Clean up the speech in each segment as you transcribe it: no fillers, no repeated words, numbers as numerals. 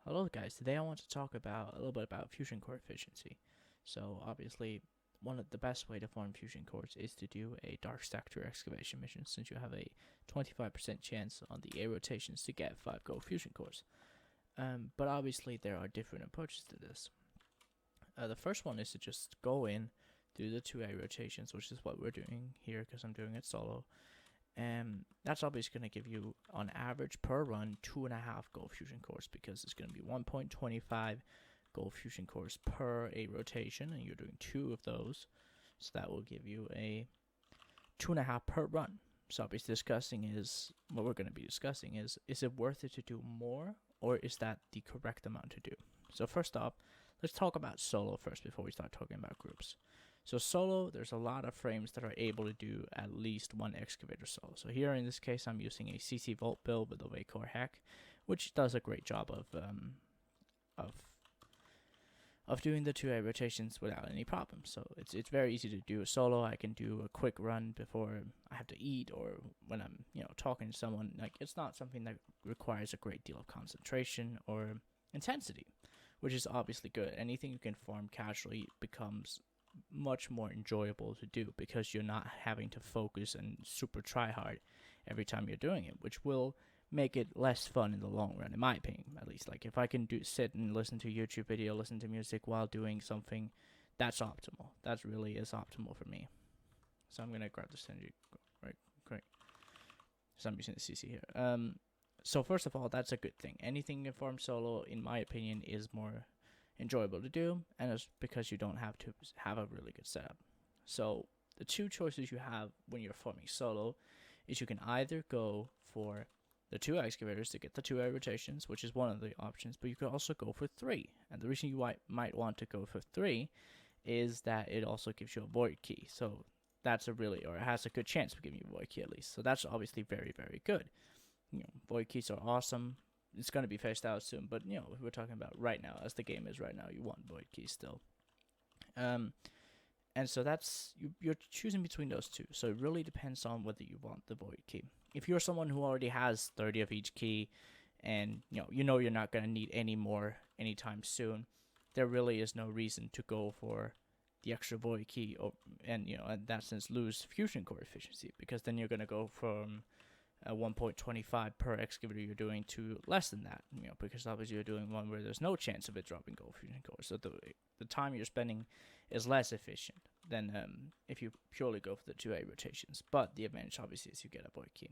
Hello guys, today I want to talk about a little bit about fusion core efficiency. So obviously one of the best way to form fusion cores is to do a dark sector excavation mission, since you have a 25% chance on the A rotations to get 5 gold fusion cores. But obviously there are different approaches to this. The first one is to just go in, do the 2A rotations, which is what we're doing here because I'm doing it solo. And that's obviously going to give you, on average per run, 2.5 gold fusion cores, because it's going to be 1.25 gold fusion cores per a rotation, and you're doing 2 of those. So that will give you a 2.5 per run. So obviously discussing is, what we're going to be discussing is it worth it to do more, or is that the correct amount to do? So first off, let's talk about solo first before we start talking about groups. So solo, there's a lot of frames that are able to do at least one excavator solo. So here in this case, I'm using a CC Vault build with a Vacor hack, which does a great job of doing the 2A rotations without any problems. So it's very easy to do a solo. I can do a quick run before I have to eat, or when I'm talking to someone. Like, it's not something that requires a great deal of concentration or intensity, which is obviously good. Anything you can farm casually becomes much more enjoyable to do, because you're not having to focus and super try hard every time you're doing it, which will make it less fun in the long run, in my opinion, at least. Like, if I can sit and listen to a YouTube video, listen to music while doing something, that's optimal. That really is optimal for me. So I'm gonna grab the synergy. Right, great. So I'm using the CC here. So first of all, that's a good thing. Anything in farm solo, in my opinion, is more enjoyable to do, and it's because you don't have to have a really good setup. So the two choices you have when you're farming solo is you can either go for the 2 excavators to get the 2A rotations, which is one of the options, but you could also go for 3. And the reason you might want to go for 3 is that it also gives you a void key. So that's it has a good chance of giving you a void key at least. So that's obviously very, very good. Void keys are awesome. It's going to be phased out soon, but we're talking about right now, as the game is right now, you want void keys still. And so that's you're choosing between those two. So it really depends on whether you want the void key. If you're someone who already has 30 of each key, and you're not going to need any more anytime soon, there really is no reason to go for the extra void key, and in that sense lose fusion core efficiency, because then you're going to go from 1.25 per excavator you're doing to less than that, because obviously you're doing one where there's no chance of it dropping gold fusion cores. So the time you're spending is less efficient than if you purely go for the 2A rotations. But the advantage obviously is you get a void key.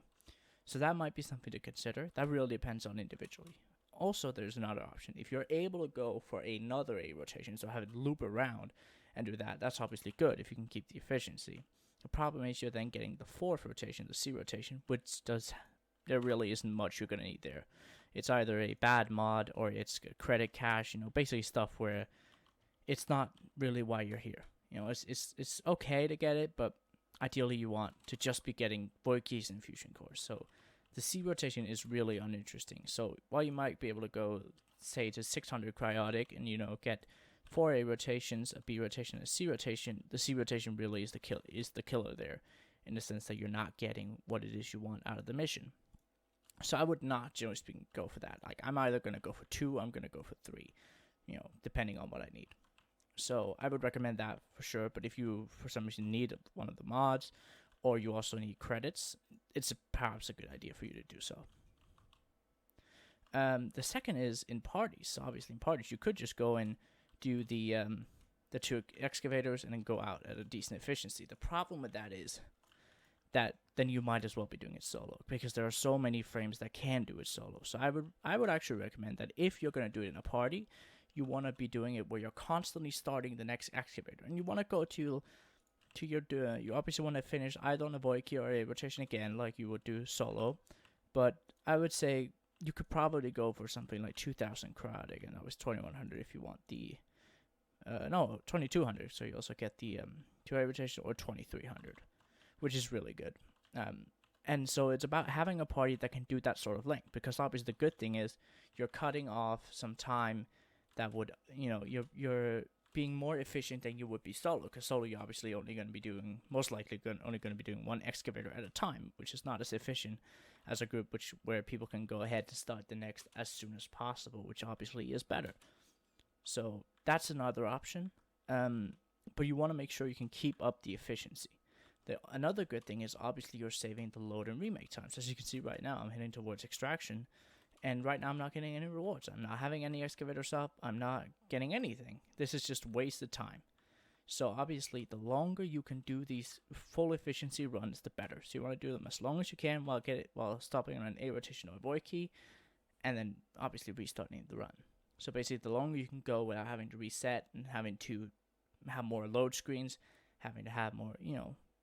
So that might be something to consider. That really depends on individually. Also, there's another option. If you're able to go for another A rotation, so have it loop around and do that, that's obviously good if you can keep the efficiency. The problem is you're then getting the 4th rotation, the C rotation, which there really isn't much you're going to need there. It's either a bad mod or it's credit cache, basically stuff where it's not really why you're here. It's okay to get it, but ideally you want to just be getting void keys and fusion cores. So the C rotation is really uninteresting. So while you might be able to go, say, to 600 cryotic and get 4A rotations, a B rotation, and a C rotation, the C rotation really is the killer there, in the sense that you're not getting what it is you want out of the mission. So I would not, generally speaking, go for that. Like, I'm either going to go for 2, I'm going to go for 3, depending on what I need. So I would recommend that for sure. But if you, for some reason, need one of the mods, or you also need credits, it's perhaps a good idea for you to do so. The second is in parties. So obviously in parties, you could just go and do the 2 excavators and then go out at a decent efficiency. The problem with that is that then you might as well be doing it solo, because there are so many frames that can do it solo. So I would actually recommend that if you're going to do it in a party, you want to be doing it where you're constantly starting the next excavator, and you want to go to you obviously want to finish either on a void key or a rotation again, like you would do solo. But I would say you could probably go for something like 2,000 cryotic, and that was 2,100 if you want the 2,200. So you also get the 2A rotation, or 2,300, which is really good. And so it's about having a party that can do that sort of length, because obviously the good thing is you're cutting off some time that would, you're being more efficient than you would be solo, because solo you're obviously only going to be doing, most likely only going to be doing one excavator at a time, which is not as efficient as a group, where people can go ahead to start the next as soon as possible, which obviously is better. So that's another option. But you want to make sure you can keep up the efficiency. Another good thing is obviously you're saving the load and remake times. As you can see right now, I'm heading towards extraction, and right now I'm not getting any rewards. I'm not having any excavators up. I'm not getting anything. This is just wasted time. So obviously, the longer you can do these full efficiency runs, the better. So you want to do them as long as you can while stopping on an A rotation or a void key, and then obviously restarting the run. So basically, the longer you can go without having to reset and having to have more load screens, having to have more,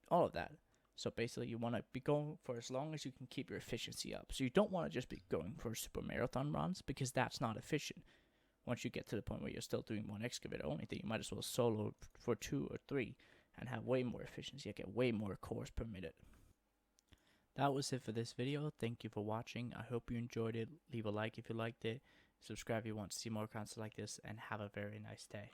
all of that. So basically, you want to be going for as long as you can keep your efficiency up. So you don't want to just be going for super marathon runs, because that's not efficient. Once you get to the point where you're still doing one excavator only thing, you might as well solo for 2 or 3 and have way more efficiency. You get way more cores per minute. That was it for this video. Thank you for watching. I hope you enjoyed it. Leave a like if you liked it. Subscribe if you want to see more content like this, and have a very nice day.